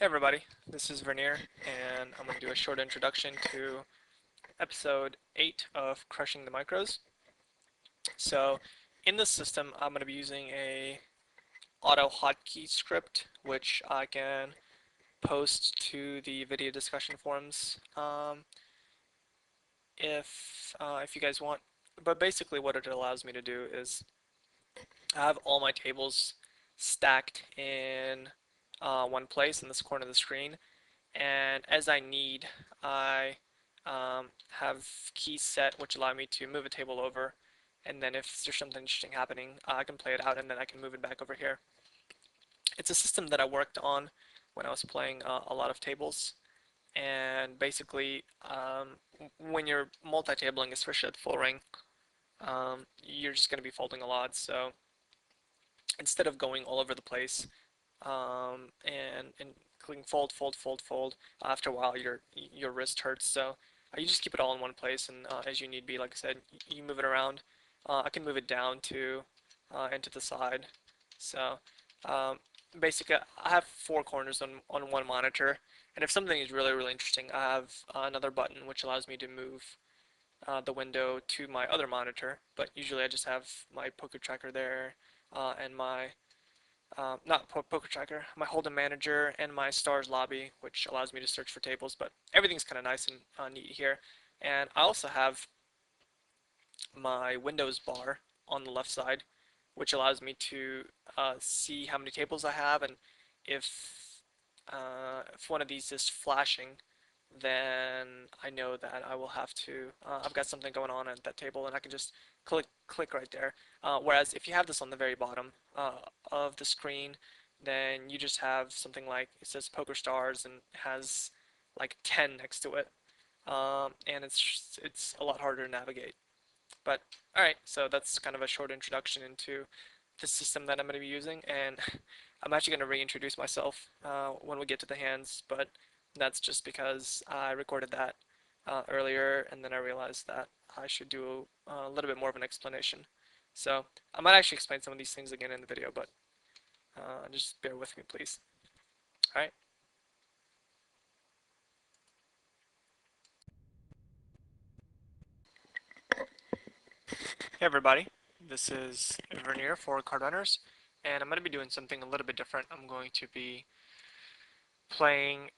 Hey everybody, this is Vernier, and I'm going to do a short introduction to episode 8 of Crushing the Micros. So, in this system, I'm going to be using a auto hotkey script, which I can post to the video discussion forums if you guys want. But basically, what it allows me to do is I have all my tables stacked in one place in this corner of the screen, and as I need, I have keys set which allow me to move a table over, and then if there's something interesting happening, I can play it out and then I can move it back over here. It's a system that I worked on when I was playing a lot of tables, and basically when you're multi-tabling, especially at full ring, you're just going to be folding a lot, so instead of going all over the place, and clicking fold, fold, fold, fold. After a while, your wrist hurts, so you just keep it all in one place, and as you need be, like I said, you move it around. I can move it down to and to the side. So um, basically, I have four corners on one monitor, and if something is really really interesting, I have another button which allows me to move the window to my other monitor. But usually, I just have my poker tracker there and my not Poker Tracker, my Hold'em Manager, and my Stars Lobby, which allows me to search for tables, but everything's kind of nice and neat here. And I also have my Windows bar on the left side, which allows me to see how many tables I have, and if one of these is flashing, then I know that I will have to, I've got something going on at that table, and I can just click right there. Whereas if you have this on the very bottom of the screen, then you just have something like, it says Poker Stars and has like 10 next to it. And it's a lot harder to navigate. But alright, so that's kind of a short introduction into the system that I'm going to be using, and I'm actually going to reintroduce myself when we get to the hands, but that's just because I recorded that earlier, and then I realized that I should do a little bit more of an explanation. So I might actually explain some of these things again in the video, but just bear with me, please. Alright. Hey everybody, this is Vernier for Card Runners, and I'm going to be doing something a little bit different. I'm going to be playing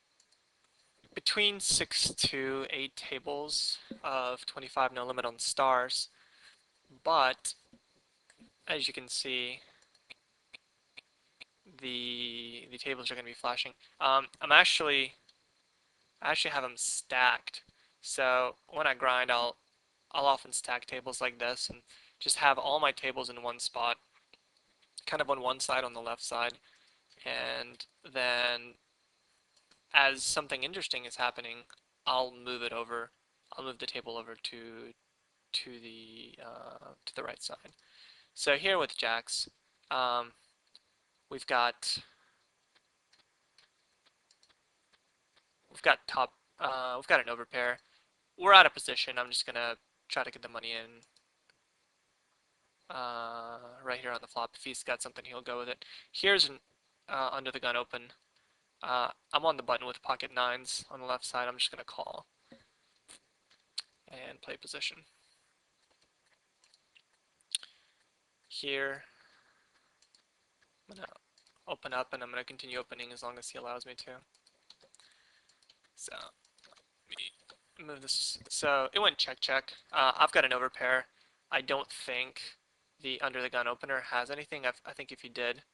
between 6 to 8 tables of 25 no limit on stars, but as you can see, the tables are going to be flashing. I actually have them stacked, so when I grind, I'll often stack tables like this and just have all my tables in one spot, kind of on one side on the left side, and then as something interesting is happening, I'll move it over. I'll move the table over to the right side. So here with jacks, um, we've got we've got an overpair. We're out of position. I'm just gonna try to get the money in right here on the flop. If he's got something, he'll go with it. Here's an under the gun open. I'm on the button with pocket nines on the left side. I'm just gonna call and play position. Here, I'm gonna open up, and I'm gonna continue opening as long as he allows me to. So let me move this. So it went check check. I've got an overpair. I don't think the under the gun opener has anything. I think if he did,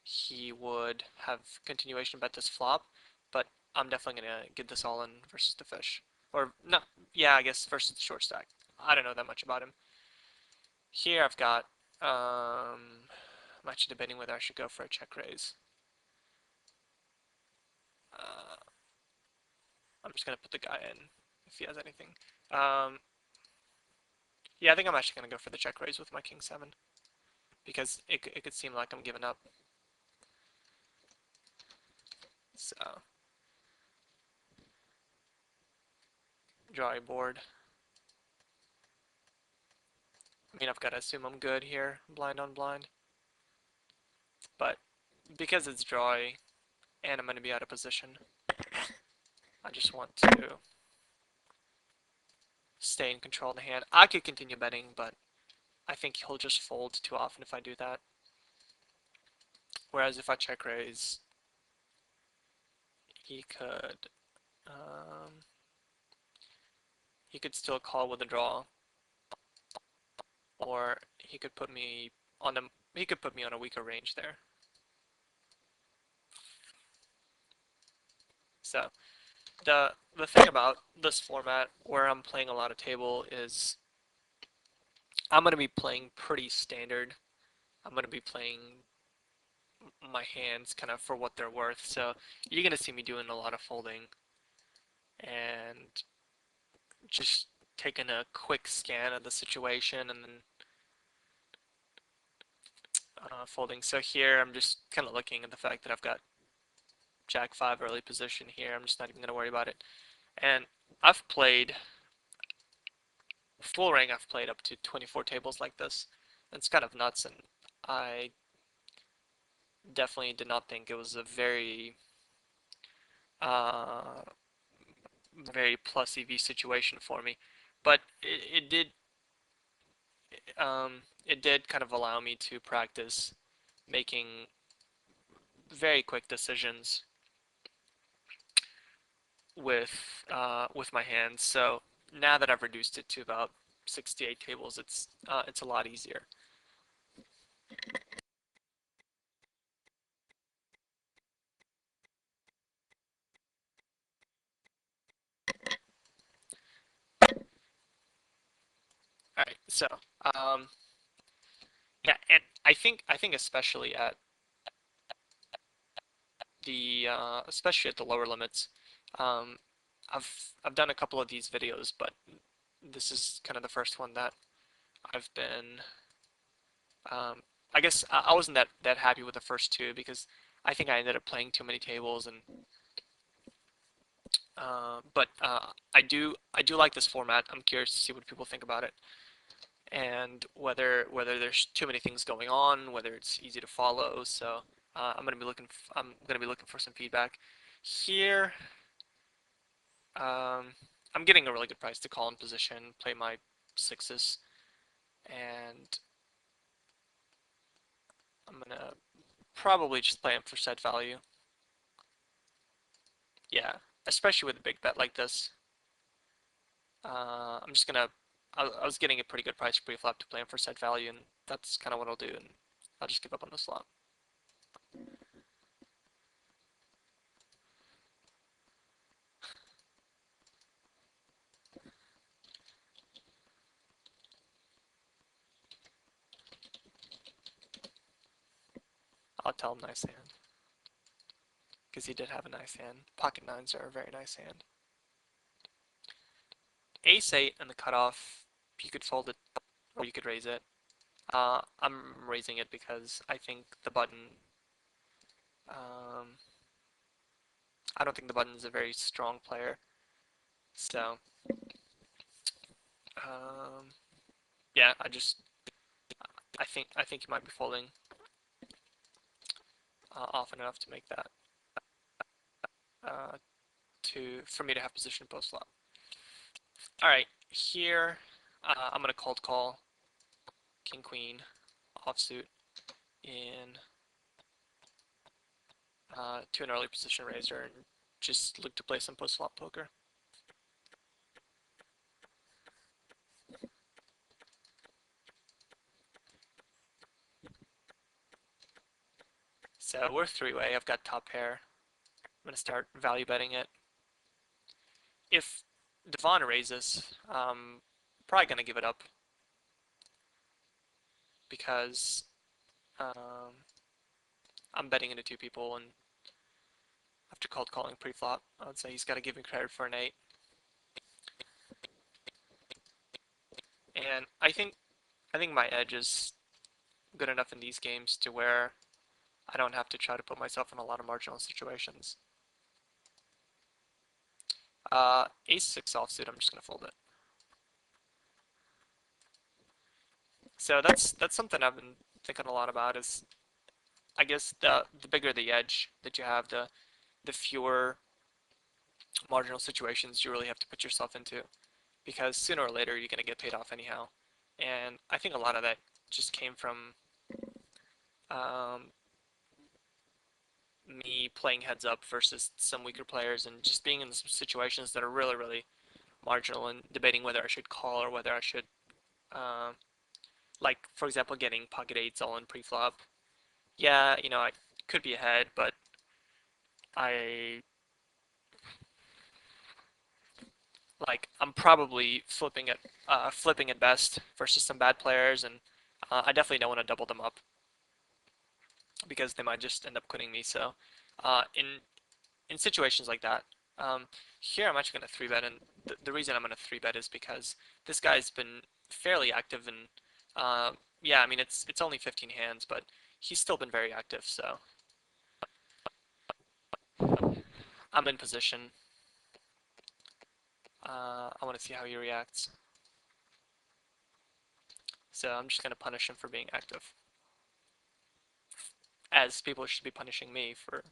he would have continuation bet this flop. But I'm definitely gonna get this all in versus the fish. Or no, yeah, I guess versus the short stack. I don't know that much about him. Here I've got. I'm actually debating whether I should go for a check raise. Uh, I'm just gonna put the guy in if he has anything. Yeah, I think I'm actually gonna go for the check raise with my king 7 because it could seem like I'm giving up. So draw a board. I mean, I've got to assume I'm good here, blind on blind. But because it's drawy, and I'm going to be out of position. I just want to stay in control of the hand. I could continue betting, but I think he'll just fold too often if I do that. Whereas if I check raise, he could um, he could still call with a draw, or he could put me on a weaker range there. So the thing about this format where I'm playing a lot of table is I'm going to be playing pretty standard. I'm going to be playing my hands kind of for what they're worth. So you're going to see me doing a lot of folding and just taking a quick scan of the situation and then folding. So here I'm just kind of looking at the fact that I've got Jack 5 early position here. I'm just not even going to worry about it. And I've played full rank. I've played up to 24 tables like this. It's kind of nuts, and I definitely did not think it was a uh, very plus EV situation for me. But it did kind of allow me to practice making very quick decisions with my hands. So now that I've reduced it to about 68 tables, it's a lot easier. All right, so um, yeah, and I think especially at the lower limits, um, I've done a couple of these videos, but this is kind of the first one that I've been. Um, I guess I wasn't that happy with the first two because I think I ended up playing too many tables and but I do like this format. I'm curious to see what people think about it and whether there's too many things going on, whether it's easy to follow. So I'm gonna be looking for some feedback here. I'm getting a really good price to call in position, play my sixes, and I'm gonna probably just play him for set value. Yeah, especially with a big bet like this. I'm just gonna. I was getting a pretty good price pre-flop to play him for set value, and that's kind of what I'll do, and I'll just give up on the slot. I'll tell him nice hand, because he did have a nice hand. Pocket nines are a very nice hand. Ace 8 and the cutoff, you could fold it, or you could raise it. I'm raising it because I think the button, um, I don't think the button is a very strong player. So, um, yeah, I think you might be folding often enough to make that uh, for me to have position post flop. All right, here I'm gonna cold call king queen offsuit in to an early position raiser and just look to play some post flop poker. So we're three-way. I've got top pair. I'm gonna start value betting it. If Devon raises, probably gonna give it up because um, I'm betting into two people, and after cold calling pre-flop, I would say he's got to give me credit for an 8. And I think my edge is good enough in these games to where I don't have to try to put myself in a lot of marginal situations. Ace 6 offsuit, I'm just gonna fold it. So that's something I've been thinking a lot about is I guess the bigger the edge that you have, the fewer marginal situations you really have to put yourself into, because sooner or later you're going to get paid off anyhow. And I think a lot of that just came from um, me playing heads up versus some weaker players and just being in some situations that are really, really marginal and debating whether I should call or whether I should, uh, like, for example, getting pocket eights all in pre-flop. Yeah, I could be ahead, but I I'm probably flipping at best versus some bad players, and I definitely don't want to double them up because they might just end up quitting me. So, in situations like that, um, here I'm actually going to three bet, and the reason I'm going to three bet is because this guy's been fairly active, and yeah, I mean it's only 15 hands, but he's still been very active. So I'm in position. I want to see how he reacts. So I'm just going to punish him for being active, as people should be punishing me for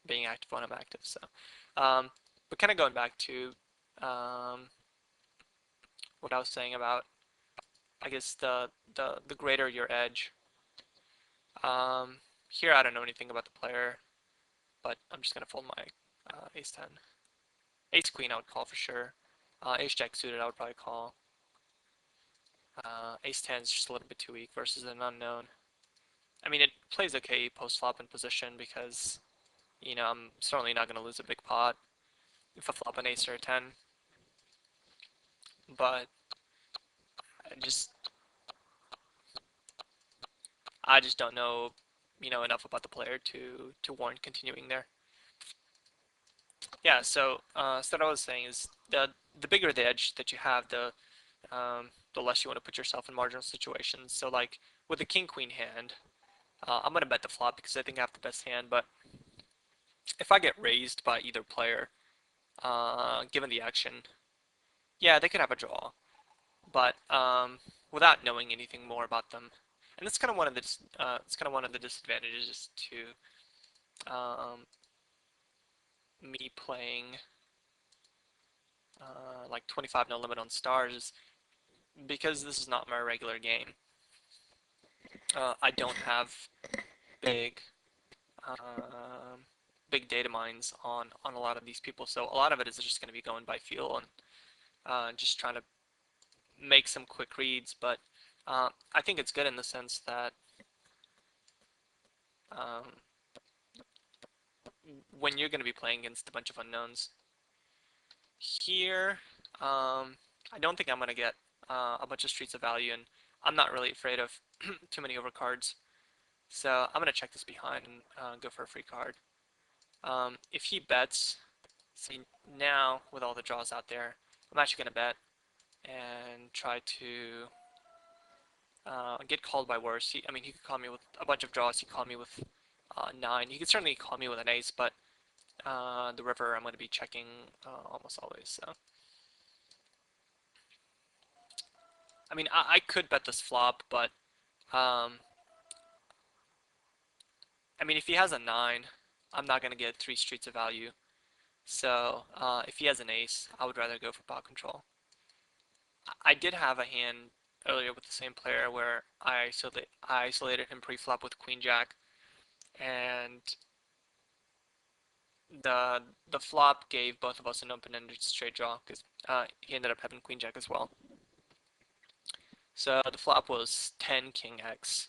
being active when I'm active. So, um, but kind of going back to um, what I was saying about, I guess the greater your edge. Here I don't know anything about the player, but I'm just gonna fold my ace 10. Ace queen I would call for sure. Ace jack suited I would probably call. Ace 10 is just a little bit too weak versus an unknown. I mean, it plays okay post flop in position because I'm certainly not gonna lose a big pot if I flop an ace or a 10, but I just I just don't know, enough about the player to warrant continuing there. Yeah, so what I was saying is the bigger the edge that you have, the less you want to put yourself in marginal situations. So like with the king queen hand, I'm gonna bet the flop because I think I have the best hand. But if I get raised by either player, given the action, yeah, they could have a draw. But without knowing anything more about them, and that's kind of one of the it's kind of one of the disadvantages to me playing like 25 no limit on stars because this is not my regular game. I don't have big um, big data mines on a lot of these people, so a lot of it is just going to be going by feel and just trying to make some quick reads. But I think it's good in the sense that um, when you're going to be playing against a bunch of unknowns here, I don't think I'm going to get a bunch of streets of value, and I'm not really afraid of too many overcards. So I'm going to check this behind and go for a free card. If he bets, see now with all the draws out there, I'm actually going to bet and try to get called by worse. I mean, he could call me with a bunch of draws. He could call me with 9. He could certainly call me with an ace, but the river I'm going to be checking almost always. So, I mean, I could bet this flop, but um, I mean, if he has a 9, I'm not going to get 3 streets of value. So if he has an ace, I would rather go for pot control. I did have a hand earlier with the same player where I isolated him pre-flop with queen jack, and the flop gave both of us an open-ended straight draw because he ended up having queen jack as well. So the flop was 10 king x,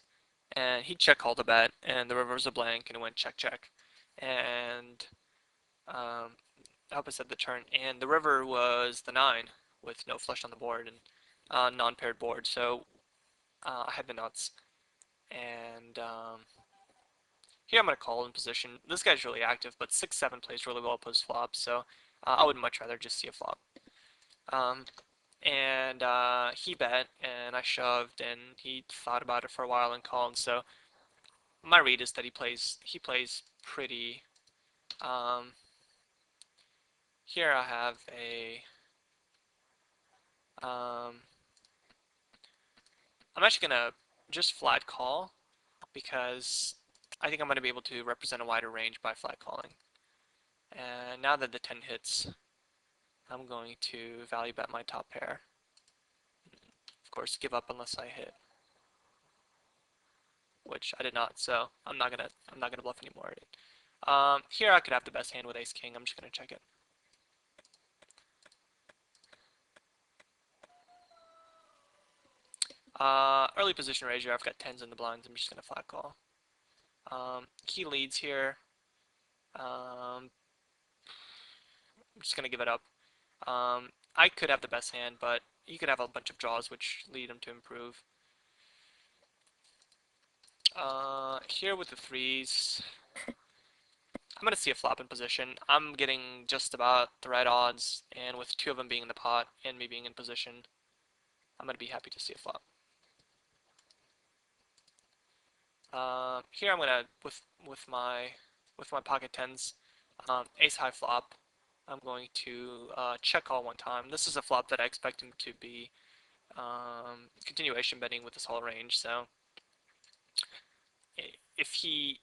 and he check called a bet, and the river was a blank, and it went check check, and I hope I said the turn, and the river was the 9 with no flush on the board and non-paired board, so I had the nuts, and here I'm going to call in position. This guy's really active, but 6-7 plays really well post flop, so I would much rather just see a flop. Um, and he bet, and I shoved, and he thought about it for a while and called. So my read is that he plays pretty. Um, Here I have a. Um, I'm actually gonna just flat call because I think I'm gonna be able to represent a wider range by flat calling. And now that the 10 hits, I'm going to value bet my top pair. Of course, give up unless I hit, which I did not. So I'm not gonna bluff anymore. Here I could have the best hand with ace king. I'm just gonna check it. Early position raise. I've got tens in the blinds. I'm just gonna flat call. He leads here. I'm just gonna give it up. I could have the best hand, but he could have a bunch of draws which lead him to improve. Here with the threes, I'm gonna see a flop in position. I'm getting just about the right odds, and with two of them being in the pot and me being in position, I'm gonna be happy to see a flop. Here I'm gonna with my pocket tens, ace high flop. I'm going to check call one time. This is a flop that I expect him to be continuation betting with this whole range. So if he,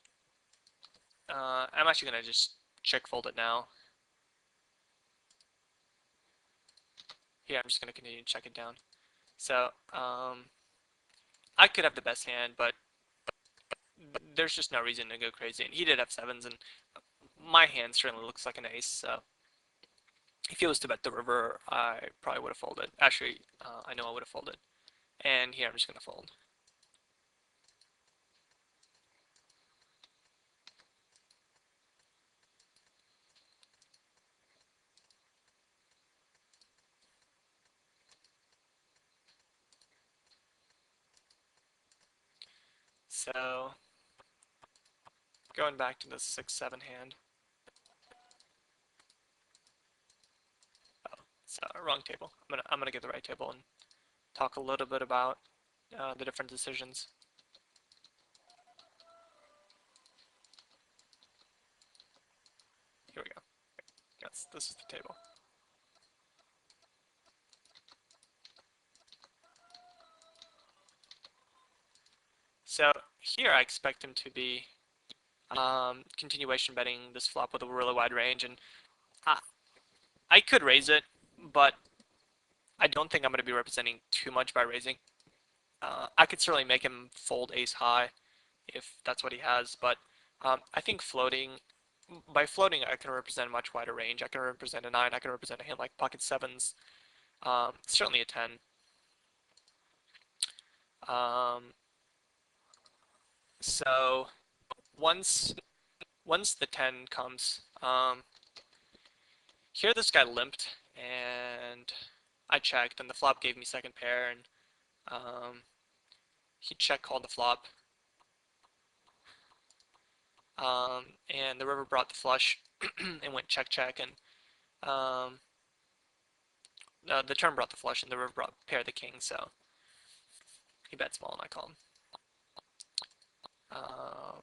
I'm actually gonna just check fold it now. Here I'm just gonna continue to check it down. So I could have the best hand, but there's just no reason to go crazy. And he did have sevens, and my hand certainly looks like an ace. So if he was to bet the river, I probably would have folded. Actually, I know I would have folded. And here I'm just gonna fold. So going back to the 6-7 hand. Oh, it's wrong table. I'm gonna get the right table and talk a little bit about the different decisions. Here we go. Yes, this is the table. So here I expect him to be continuation betting this flop with a really wide range, and I, I could raise it, but I don't think I'm going to be representing too much by raising. I could certainly make him fold ace high if that's what he has, but I think by floating, I can represent a much wider range. I can represent a 9, I can represent a hand like pocket 7s, certainly a 10. Um, so once the 10 comes, here this guy limped, and I checked, and the flop gave me second pair, and he check called the flop, and the river brought the flush, and went check check, and the turn brought the flush, and the river brought pair the king, so he bet small, and I called. Um,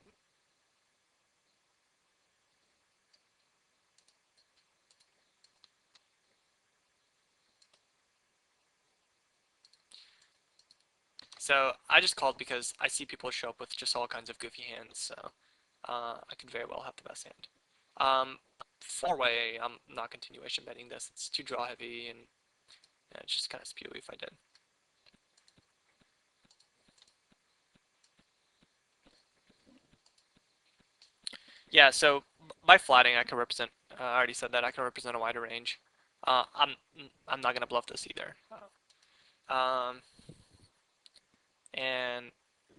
so I just called because I see people show up with just all kinds of goofy hands, so I could very well have the best hand. Four-way, I'm not continuation betting this. It's too draw heavy, and it's just kind of spewy if I did. Yeah, so by flatting, I can represent. I already said that I can represent a wider range. I'm not gonna bluff this either. Um, and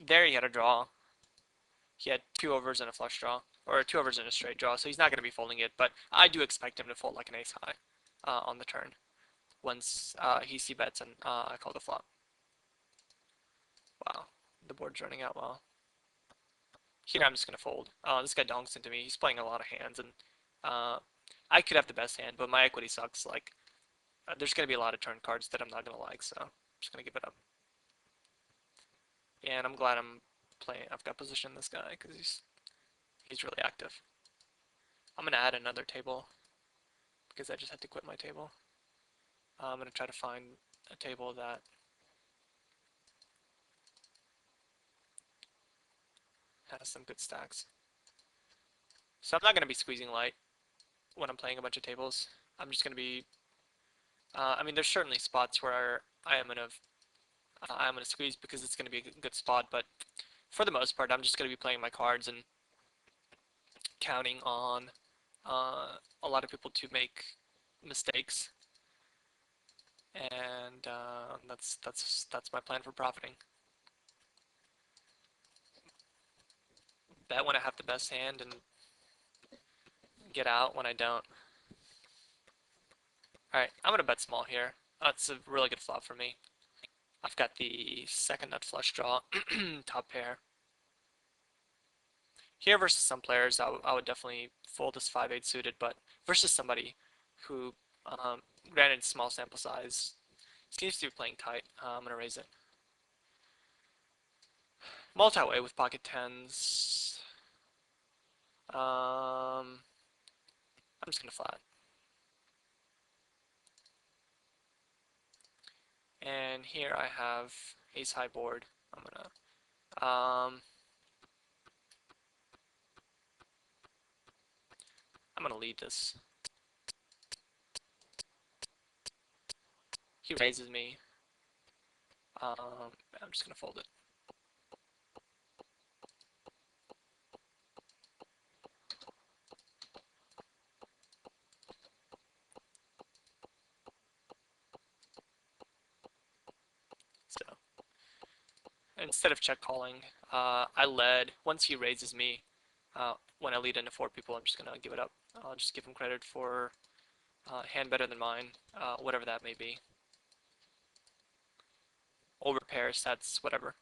there he had a draw. He had two overs and a flush draw, or two overs and a straight draw. So he's not gonna be folding it, but I do expect him to fold like an ace high on the turn once he c bets and I call the flop. Wow, the board's running out well. Here I'm just gonna fold. This guy donks into me. He's playing a lot of hands, and I could have the best hand, but my equity sucks. Like, there's gonna be a lot of turn cards that I'm not gonna like, so I'm just gonna give it up. And I'm glad I'm playing. I've got position this guy because he's really active. I'm gonna add another table because I just had to quit my table. I'm gonna try to find a table that has some good stacks. So I'm not gonna be squeezing light. when I'm playing a bunch of tables. I'm just gonna be. I mean, there's certainly spots where I'm gonna squeeze because it's gonna be a good spot, but for the most part, I'm just gonna be playing my cards and counting on a lot of people to make mistakes, and that's my plan for profiting. Bet when I have the best hand and get out when I don't. All right, I'm gonna bet small here. That's a really good flop for me. I've got the second nut flush draw, top pair. Here versus some players, I would definitely fold this 5-8 suited, but versus somebody who, granted small sample size, seems to be playing tight, I'm going to raise it. Multi-way with pocket tens. I'm just going to flat. And here I have ace high board. I'm gonna lead this. He raises me. I'm just gonna fold it. So instead of check calling, I led. Once he raises me, when I lead into four people, I'm just gonna give it up. I'll just give him credit for hand better than mine, whatever that may be. Over pair, sets, whatever.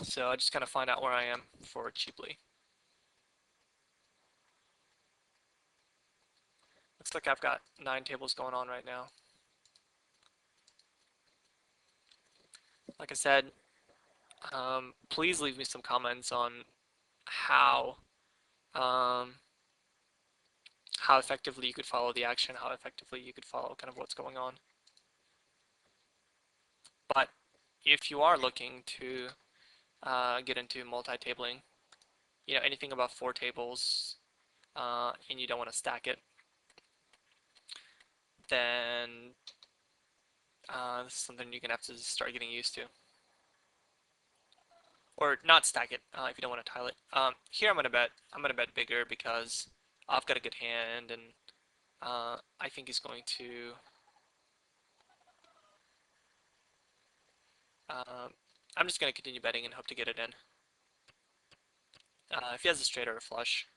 So I just kind of find out where I am for cheaply. Looks like I've got 9 tables going on right now. Like I said, please leave me some comments on how um, how effectively you could follow the action, how effectively you could follow kind of what's going on. But if you are looking to get into multi-tabling, you know, anything above 4 tables, and you don't want to stack it, then this is something you're gonna have to start getting used to. Or not stack it if you don't want to tile it. Here I'm gonna bet. I'm gonna bet bigger because I've got a good hand, and I think he's going to. I'm just gonna continue betting and hope to get it in. If he has a straight or a flush,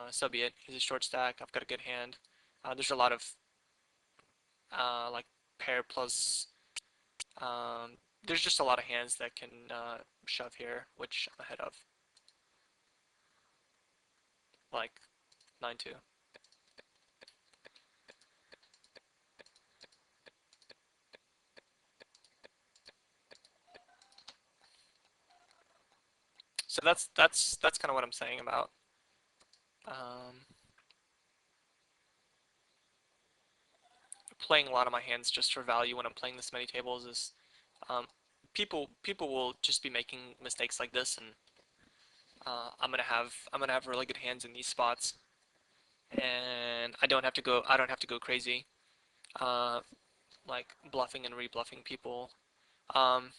so be it. He's a short stack. I've got a good hand. There's a lot of like pair plus. There's just a lot of hands that can shove here, which I'm ahead of. Like 9-2. So that's kind of what I'm saying about playing a lot of my hands just for value when I'm playing this many tables. Is um, people will just be making mistakes like this, and I'm gonna have really good hands in these spots, and I don't have to go crazy, uh, like bluffing and rebluffing people. Um,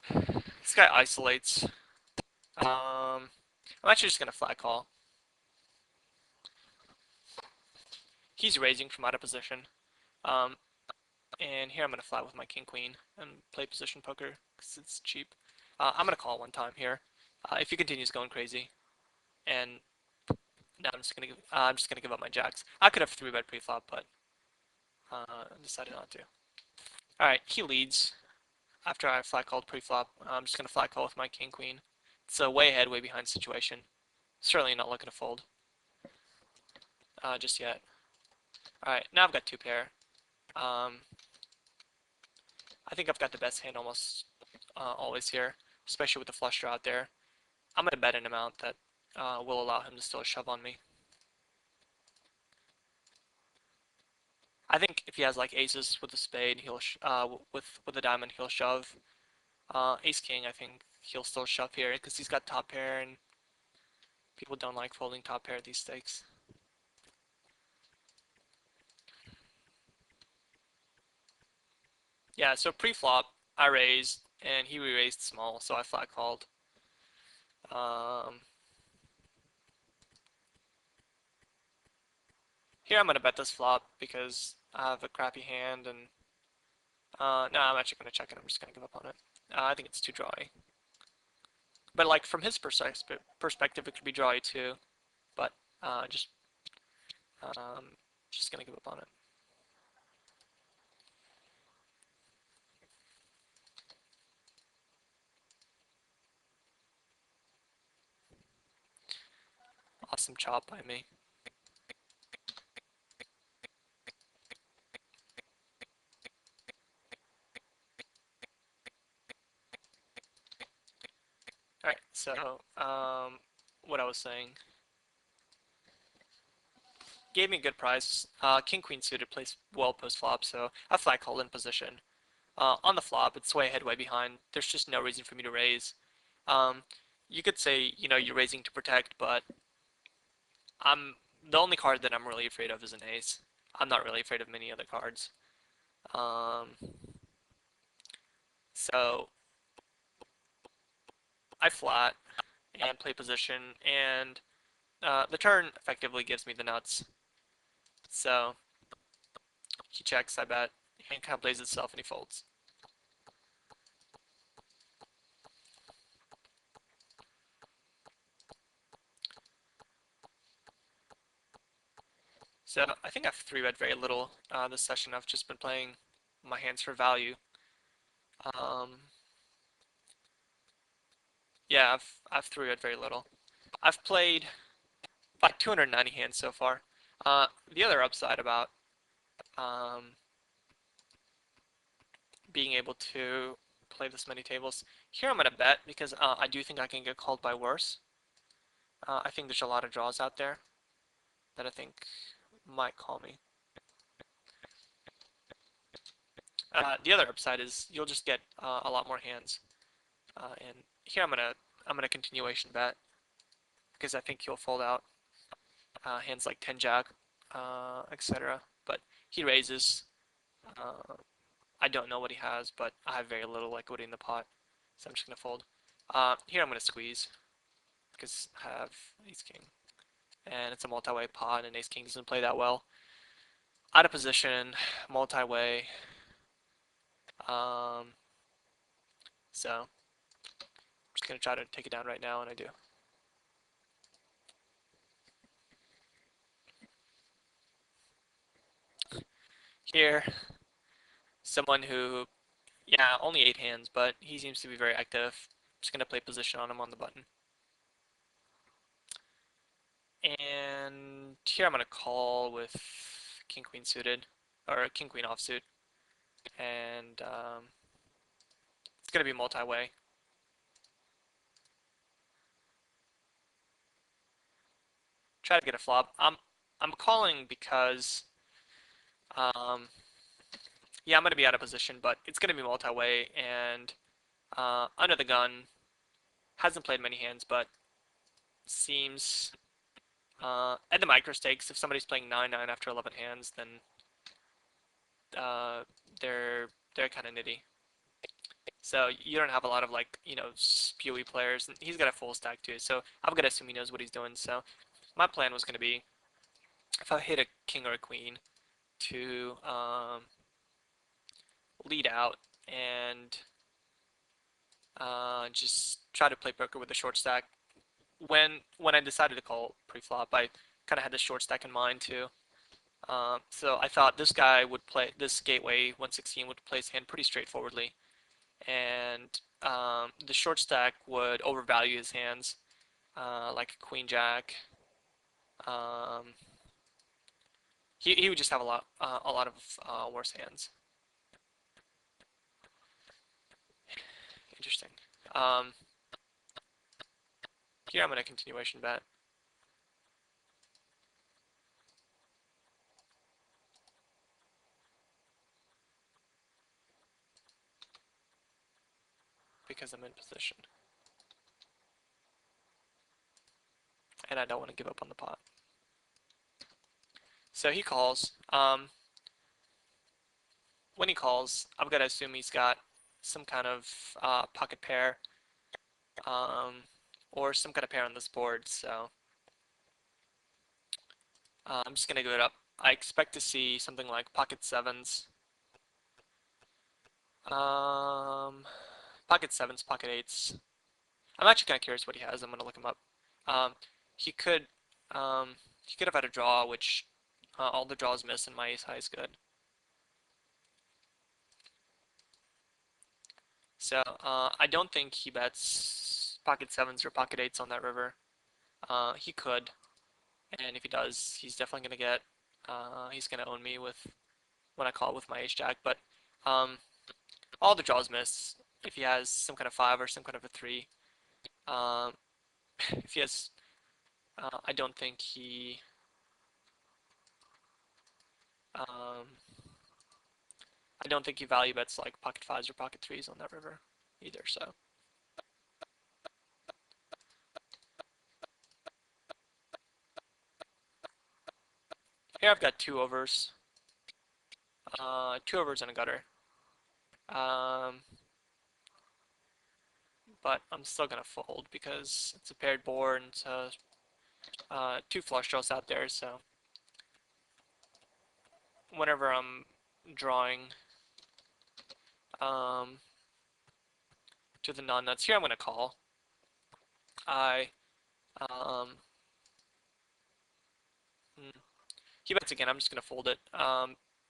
this guy isolates. I'm actually just gonna flat call. He's raising from out of position. Um, and here I'm gonna flat with my king queen and play position poker because it's cheap. I'm gonna call one time here. If he continues going crazy, and now I'm just gonna give up my jacks. I could have 3-bet pre-flop, but decided not to. All right, he leads after I flat called pre-flop. I'm just gonna flat call with my king queen. It's a way ahead, way behind situation. Certainly not looking to fold just yet. All right, now I've got 2 pair. I think I've got the best hand almost always here, especially with the flush draw out there. I'm gonna bet an amount that will allow him to still shove on me. I think if he has like aces with a spade, he'll with a diamond he'll shove. Ace king, I think he'll still shove here because he's got top pair and people don't like folding top pair at these stakes. Yeah, so pre-flop, I raised, and he re-raised small, so I flat called. Here I'm gonna bet this flop because I have a crappy hand, and no, I'm actually gonna check it. I'm just gonna give up on it. I think it's too drawy. But like from his perspective, it could be drawy too. But uh, just just gonna give up on it. Awesome chop by me. All right, so what I was saying gave me a good price. King Queen suited plays well post flop, so I flat called in position. On the flop, it's way ahead, way behind. There's just no reason for me to raise. Um, you could say, you know, you're raising to protect, but I'm the only card that I'm really afraid of is an ace. I'm not really afraid of many other cards. Um, so I flat and play position, and the turn effectively gives me the nuts. So he checks, I bet, and kind of plays itself, and he folds. So I think I've three bet very little this session. I've just been playing my hands for value. Um, yeah, I've three bet very little. I've played like 290 hands so far. The other upside about um, being able to play this many tables. Here I'm gonna bet because I do think I can get called by worse. I think there's a lot of draws out there that I think might call me. The other upside is you'll just get a lot more hands. And here I'm gonna continuation bet because I think he'll fold out hands like 10 jack, etc. But he raises. Uh, I don't know what he has, but I have very little equity in the pot, so I'm just gonna fold. Here I'm gonna squeeze because I have ace king, and it's a multi-way pot, and ace king doesn't play that well. Out of position, multi-way. Um, so I'm just gonna try to take it down right now, and I do. Here, someone who, yeah, only 8 hands, but he seems to be very active. I'm just gonna play position on him on the button. And here I'm gonna call with king queen suited, or king queen offsuit, and it's gonna be multi-way. Try to get a flop. I'm calling because yeah, I'm gonna be out of position, but it's gonna be multi-way, and under the gun hasn't played many hands, but seems at the micro stakes, if somebody's playing 9-9 after 11 hands, then uh, they're kind of nitty. So you don't have a lot of like spewy players, and he's got a full stack too. So I'm gonna assume he knows what he's doing. So my plan was gonna be if I hit a king or a queen to lead out and just try to play poker with a short stack. When I decided to call pre-flop, I kind of had the short stack in mind too. So I thought this guy would play this gateway 116 would play his hand pretty straightforwardly, and the short stack would overvalue his hands, like Queen Jack. Um, he would just have a lot of worse hands. Interesting. Um, Here I'm gonna continuation bet because I'm in position. and I don't want to give up on the pot. So he calls. When he calls, I'm gonna assume he's got some kind of pocket pair, um, or some kind of pair on this board. So I'm just gonna give it up. I expect to see something like pocket sevens, um, pocket sevens, pocket eights. I'm actually kind of curious what he has. I'm gonna look him up. Um, he could, he could have had a draw, which all the draws miss, and my ace high is good. So I don't think he bets pocket sevens or pocket eights on that river. He could, and if he does, he's definitely gonna get. He's gonna own me with when I call with my ace jack. But um, all the draws miss. If he has some kind of five or some kind of a three, um, if he has, I don't think he. Um, I don't think he value bets like pocket fives or pocket threes on that river either. So here I've got two overs and a gutter. Um, but I'm still gonna fold because it's a paired board and so two flush draws out there. So whenever I'm drawing um, to the non-nuts here, I'm gonna call. I um, hmm, he bets again. I'm just gonna fold it.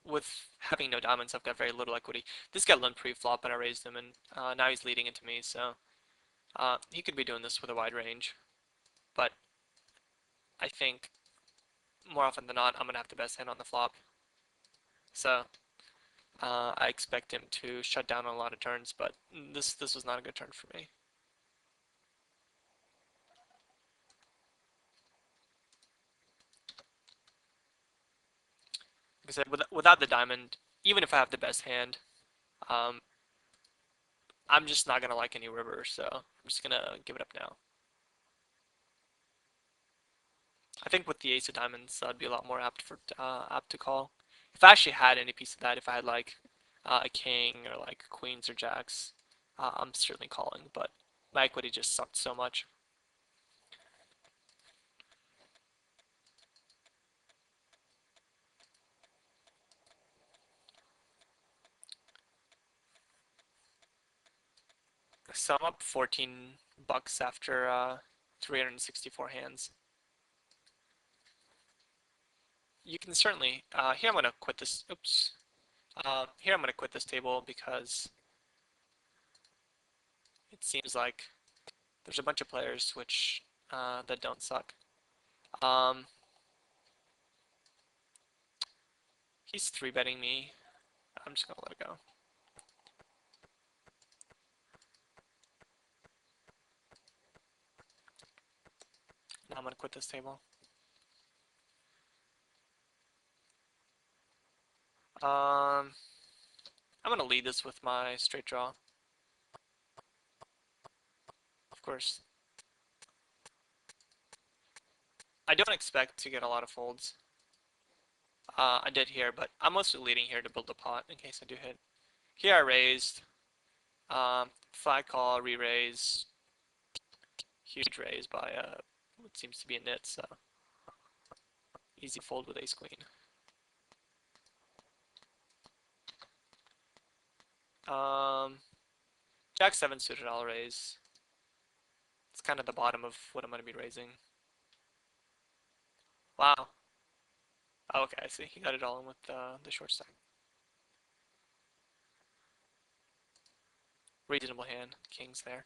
With having no diamonds, I've got very little equity. This guy limped pre-flop and I raised him, and now he's leading into me. So he could be doing this with a wide range, but I think more often than not, I'm gonna have the best hand on the flop. So I expect him to shut down on a lot of turns, but this was not a good turn for me. Like I said, without the diamond, even if I have the best hand, um, I'm just not gonna like any river, so I'm just gonna give it up now. I think with the ace of diamonds, I'd be a lot more apt to call. If I actually had any piece of that, if I had like a king or like queens or jacks, I'm certainly calling. But my equity just sucked so much. So I'm up 14 bucks after 364 hands. You can certainly here I'm gonna quit this. Oops. Here I'm gonna quit this table because it seems like there's a bunch of players which that don't suck. Um, he's three betting me. I'm just gonna let it go. Now I'm gonna quit this table. Um, I'm gonna lead this with my straight draw, of course. I don't expect to get a lot of folds. I did here, but I'm mostly leading here to build a pot in case I do hit. Here I raised. Flag call, re-raise, huge raise by what seems to be a nit, so easy fold with ace queen. Um, Jack 7 suited, I'll raise. It's kind of the bottom of what I'm going to be raising. Wow. Oh, okay, I see. He got it all in with the short stack. Reasonable hand. King's there.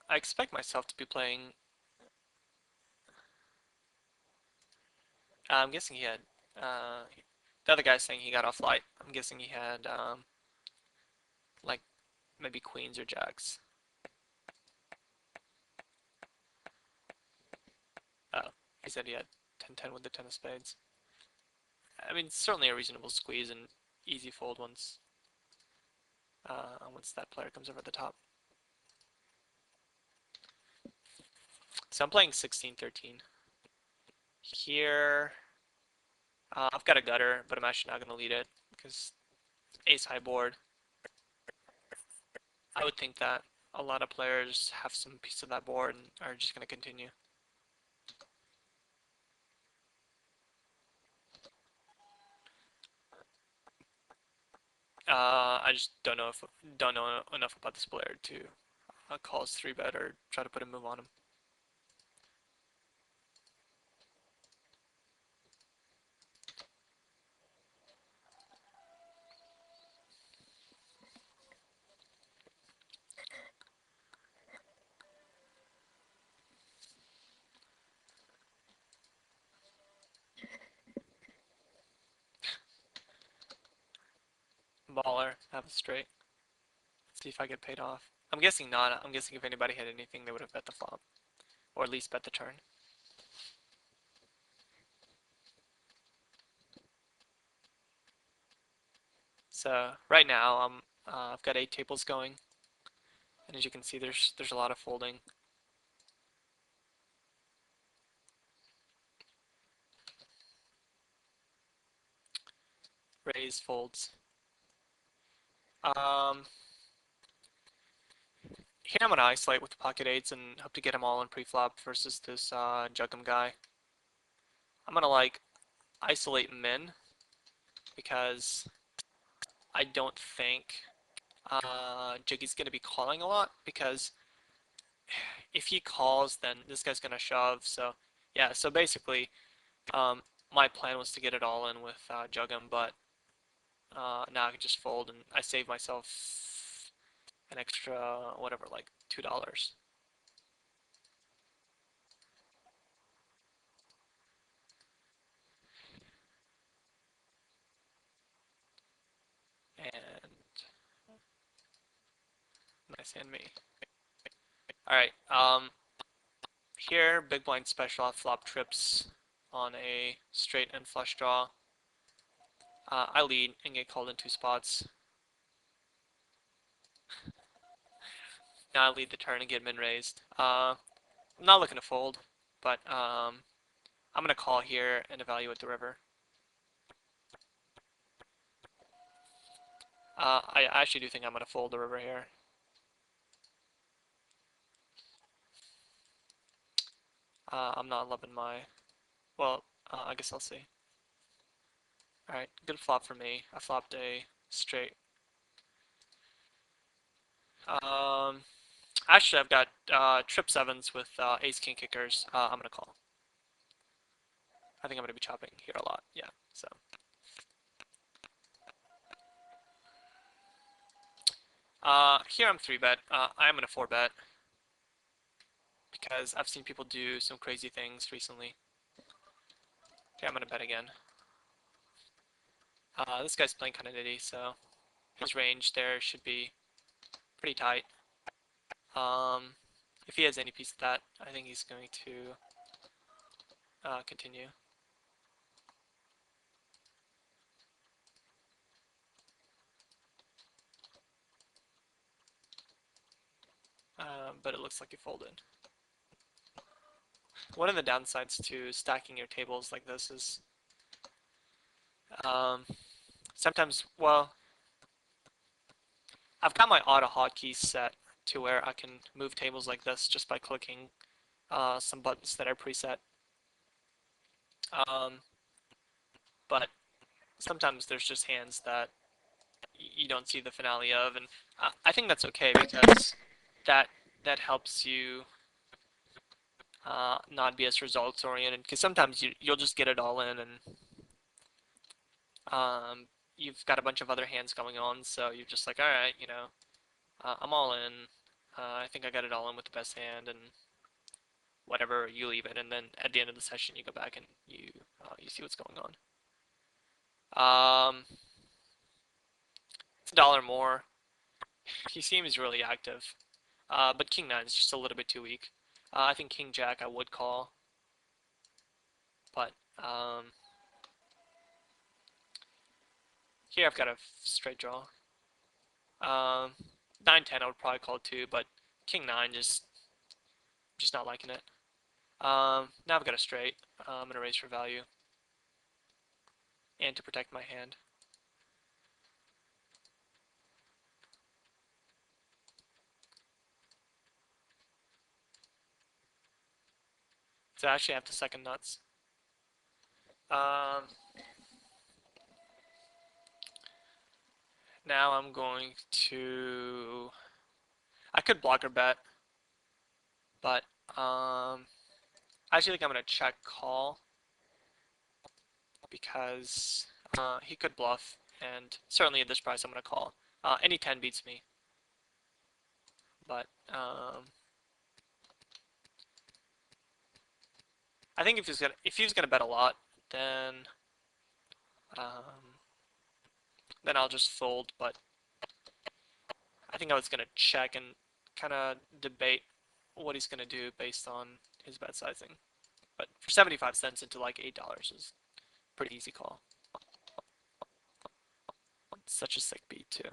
I expect myself to be playing. I'm guessing he had. The other guy's saying he got off light. I'm guessing he had like maybe queens or jacks. Oh, He said he had 10-10 with the 10 of spades. I mean, it's certainly a reasonable squeeze and easy fold once that player comes over the top. So I'm playing 16-13. Here, I've got a gutter, but I'm actually not going to lead it because ace high board. I would think that a lot of players have some piece of that board and are just going to continue. I just don't know enough about this player to call his 3-bet or try to put a move on him. Baller, have a straight. Let's see if I get paid off. I'm guessing not. I'm guessing if anybody had anything, they would have bet the flop, or at least bet the turn. So right now, I've got 8 tables going, and as you can see, there's a lot of folding. Raise, folds. Here I'm gonna isolate with the pocket eights and hope to get them all in pre-flop versus this Juggum guy. I'm gonna like isolate min because I don't think Jiggy's gonna be calling a lot because if he calls, then this guy's gonna shove. So yeah, so basically, my plan was to get it all in with Juggum, but now I can just fold and I save myself an extra whatever, like $2. And nice hand me. All right. Here, big blind special off flop trips on a straight and flush draw. I lead and get called in 2 spots. Now I lead the turn and get min raised. I'm not looking to fold, but I'm gonna call here and evaluate the river. I actually do think I'm gonna fold the river here. I'm not loving my. Well, I guess I'll see. All right, good flop for me. I flopped a straight. Um, Actually, I've got trip sevens with ace king kickers. I'm gonna call. I think I'm gonna be chopping here a lot. Yeah. So. Here I'm 3-bet. I am gonna 4-bet because I've seen people do some crazy things recently. Okay, I'm gonna bet again. This guy's playing kind of nitty, so his range there should be pretty tight. If he has any piece of that, I think he's going to continue. But it looks like he folded. One of the downsides to stacking your tables like this is sometimes, well, I've got my auto hotkeys set to where I can move tables like this just by clicking some buttons that are preset. Um, but sometimes there's just hands that you don't see the finale of, and I think that's okay because that that helps you not be as results oriented. Because sometimes you'll just get it all in, and you've got a bunch of other hands going on, so you're just like, all right, I'm all in. I think I got it all in with the best hand, and whatever, you leave it, and then at the end of the session you go back and you see what's going on. It's $1 more. He seems really active, but King 9 is just a little bit too weak. I think King Jack I would call. But here I've got a straight draw. 9-10 I would probably call too, but king 9 just not liking it. Now I've got a straight. I'm gonna raise for value and to protect my hand. So I actually have to second nuts. Now I'm going to. I could blocker bet, but I actually think I'm gonna check call because he could bluff, and certainly at this price I'm gonna call. Any 10 beats me, but I think if he's gonna bet a lot, um, then I'll just fold. But I think I was gonna check and kind of debate what he's gonna do based on his bet sizing. But for 75 cents into like $8 is a pretty easy call. It's such a sick beat too.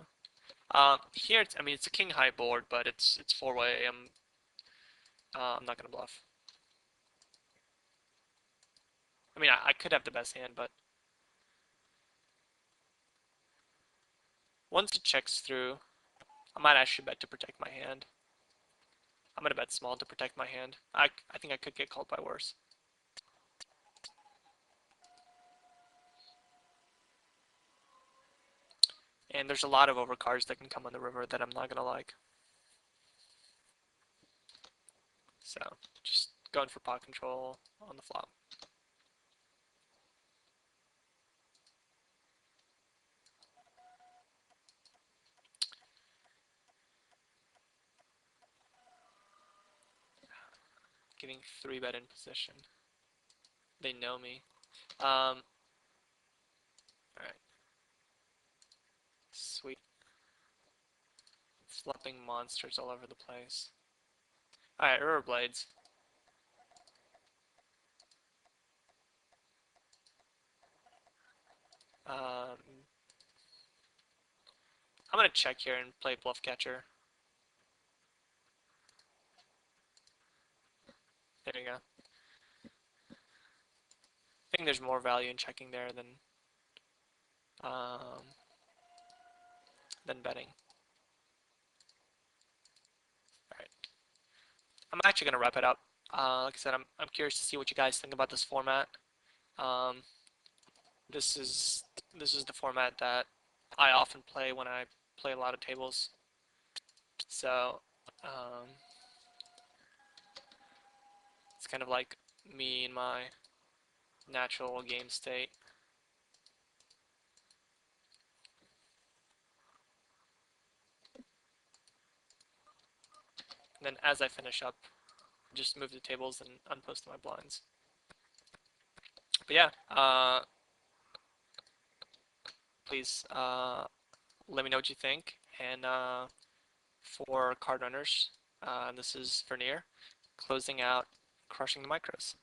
Here, I mean, it's a king high board, but it's four way. I'm not gonna bluff. I mean, I could have the best hand, but once it checks through, I might actually bet to protect my hand. I'm gonna bet small to protect my hand. I think I could get called by worse. And there's a lot of overcards that can come on the river that I'm not gonna like. So just going for pot control on the flop. Getting 3-bet in position. They know me. Alright. Sweet. Flopping monsters all over the place. Alright, river blades. I'm gonna check here and play bluff catcher. There you go. I think there's more value in checking there um, than betting. Alright. I'm actually gonna wrap it up. Like I said, I'm curious to see what you guys think about this format. Um, this is the format that I often play when I play a lot of tables. So it's kind of like me in my natural game state. And then as I finish up, just move the tables and unpost my blinds. But yeah, please let me know what you think. And for card runners, this is Vernier closing out Crushing the Micros.